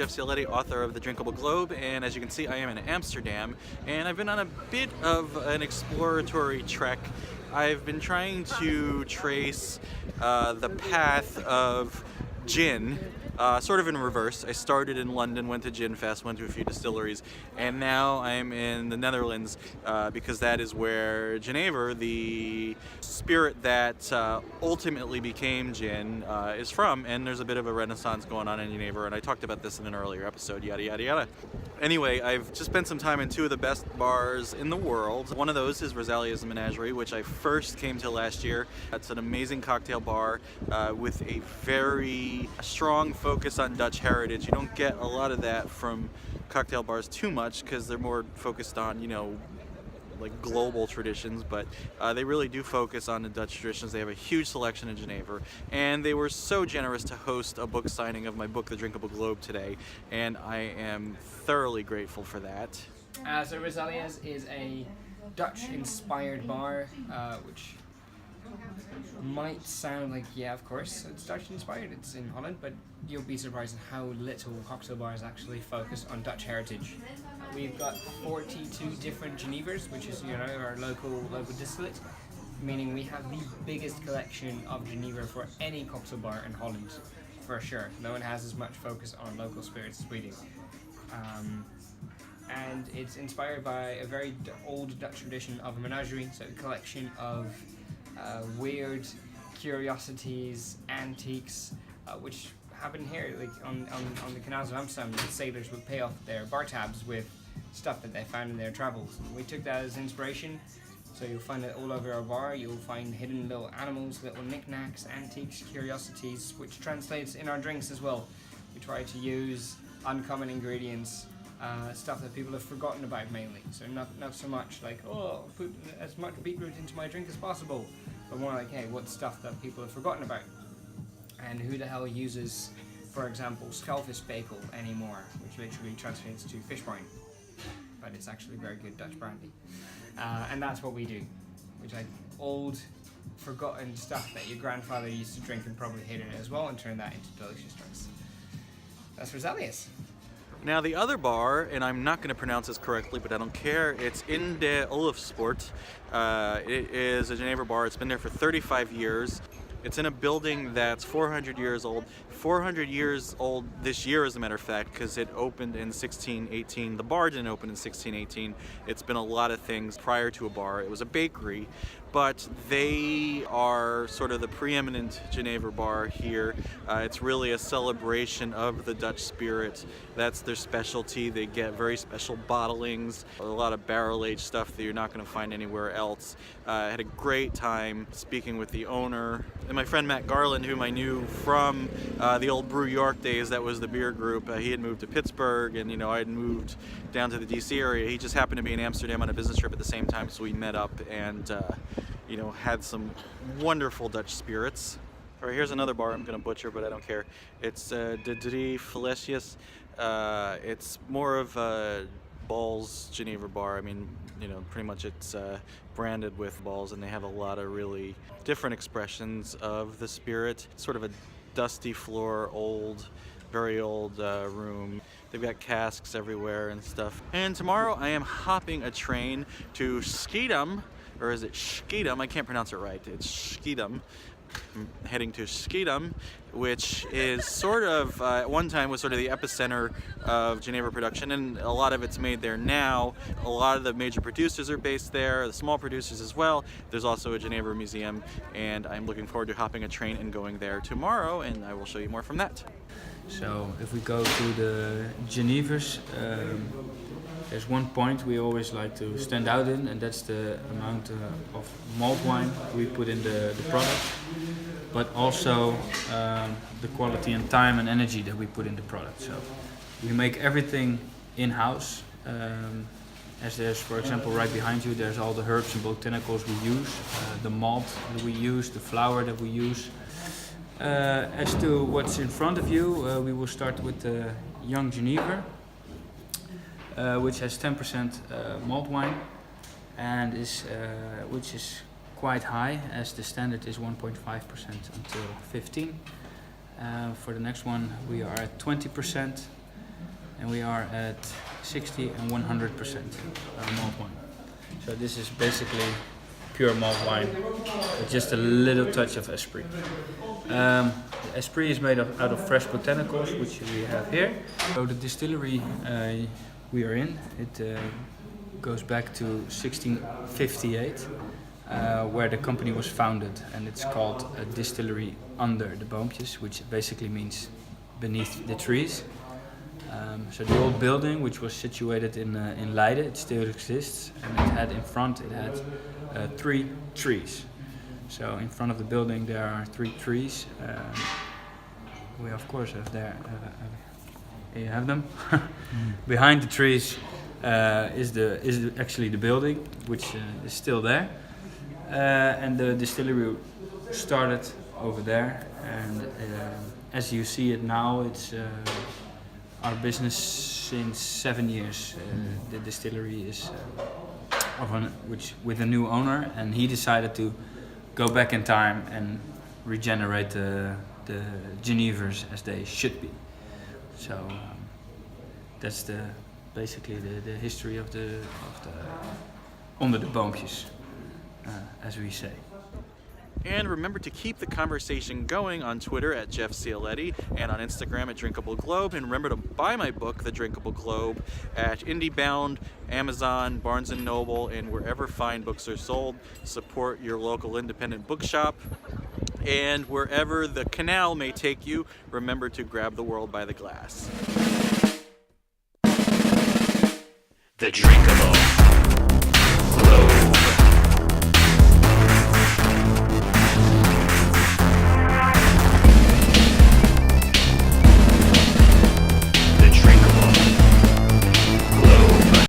Jeff Cioletti, author of The Drinkable Globe, and as you can see, I am in Amsterdam, and I've been on a bit of an exploratory trek. I've been trying to trace the path of gin, sort of in reverse. I started in London, went to Gin Fest, went to a few distilleries, and now I'm in the Netherlands because that is where genever, the spirit that ultimately became gin, is from, and there's a bit of a renaissance going on in genever, and I talked about this in an earlier episode, yada yada yada. Anyway, I've just spent some time in two of the best bars in the world. One of those is Rosalia's Menagerie, which I first came to last year. It's an amazing cocktail bar with a very strong focus on Dutch heritage. You don't get a lot of that from cocktail bars too much because they're more focused on, you know, like global traditions, but they really do focus on the Dutch traditions. They have a huge selection in genever, and they were so generous to host a book signing of my book, The Drinkable Globe, today, and I am thoroughly grateful for that. So Rosalia's is a Dutch-inspired bar, which might sound like, yeah, of course, it's Dutch-inspired, it's in Holland, but you'll be surprised at how little cocktail bars actually focus on Dutch heritage. We've got 42 different genevers, which is, you know, our local distillate, meaning we have the biggest collection of genever for any cocktail bar in Holland, for sure. No one has as much focus on local spirits as we do. And it's inspired by a very old Dutch tradition of a menagerie, so a collection of weird curiosities, antiques, which happen here, like on the canals of Amsterdam. The sailors would pay off their bar tabs with stuff that they found in their travels. We took that as inspiration, so you'll find it all over our bar. You'll find hidden little animals, little knickknacks, antiques, curiosities, which translates in our drinks as well. We try to use uncommon ingredients, stuff that people have forgotten about mainly. So not so much like, oh, put as much beetroot into my drink as possible, but more like, hey, what's stuff that people have forgotten about? And who the hell uses, for example, scalvis bagel anymore, which literally translates to fish brine, but it's actually very good Dutch brandy. And that's what we do. We take old, forgotten stuff that your grandfather used to drink and probably hated it as well, and turn that into delicious drinks. That's Rosalia's. Now the other bar, and I'm not going to pronounce this correctly, but I don't care, it's in de Olofspoort. It is a genever bar. It's been there for 35 years. It's in a building that's 400 years old. 400 years old this year, as a matter of fact, because it opened in 1618. The bar didn't open in 1618. It's been a lot of things prior to a bar. It was a bakery, but they are sort of the preeminent genever bar here. It's really a celebration of the Dutch spirit. That's their specialty. They get very special bottlings, a lot of barrel-aged stuff that you're not going to find anywhere else. I had a great time speaking with the owner and my friend Matt Garland, whom I knew from the old Brew York days. That was the beer group. He had moved to Pittsburgh, and I had moved down to the DC area. He just happened to be in Amsterdam on a business trip at the same time, so we met up and had some wonderful Dutch spirits. All right, here's another bar I'm going to butcher, but I don't care. It's De Drie Flesjes. It's more of a Balls genever bar. I mean, pretty much it's branded with balls, and they have a lot of really different expressions of the spirit. Sort of a dusty floor, very old room. They've got casks everywhere and stuff. And tomorrow I am hopping a train to Schiedam, or is it Schiedam? I can't pronounce it right. It's Schiedam. I'm heading to Schiedam, which is sort of, at one time was sort of the epicenter of genever production, and a lot of it's made there now. A lot of the major producers are based there, the small producers as well. There's also a genever museum, and I'm looking forward to hopping a train and going there tomorrow, and I will show you more from that. So if we go to the genevers, there's one point we always like to stand out in, and that's the amount of malt wine we put in the product, but also the quality and time and energy that we put in the product. So we make everything in-house. As there's, for example, right behind you, there's all the herbs and botanicals we use, the malt that we use, the flour that we use. As to what's in front of you, we will start with the young genever, which has 10% malt wine, and which is quite high, as the standard is 1.5% until 15. For the next one, we are at 20%, and we are at 60 and 100% malt wine. So this is basically pure malt wine with just a little touch of Esprit. The Esprit is made out of fresh botanicals, which we have here. So the distillery we are in, it goes back to 1658, where the company was founded, and it's called a distillery under the boompjes, which basically means beneath the trees. So the old building, which was situated in Leiden, it still exists, and it had in front 3 trees. So in front of the building there are 3 trees. We of course have there. Here you have them. Behind the trees is actually the building, which is still there, and the distillery started over there. And as you see it now, it's our business since 7 years. The distillery is with a new owner, and he decided to go back in time and regenerate the genevers as they should be. So that's basically the history of the onder de boompjes, as we say. And remember to keep the conversation going on Twitter at Jeff Cioletti and on Instagram at Drinkable Globe. And remember to buy my book, The Drinkable Globe, at IndieBound, Amazon, Barnes & Noble, and wherever fine books are sold. Support your local independent bookshop. And wherever the canal may take you, remember to grab the world by the glass. The Drinkable.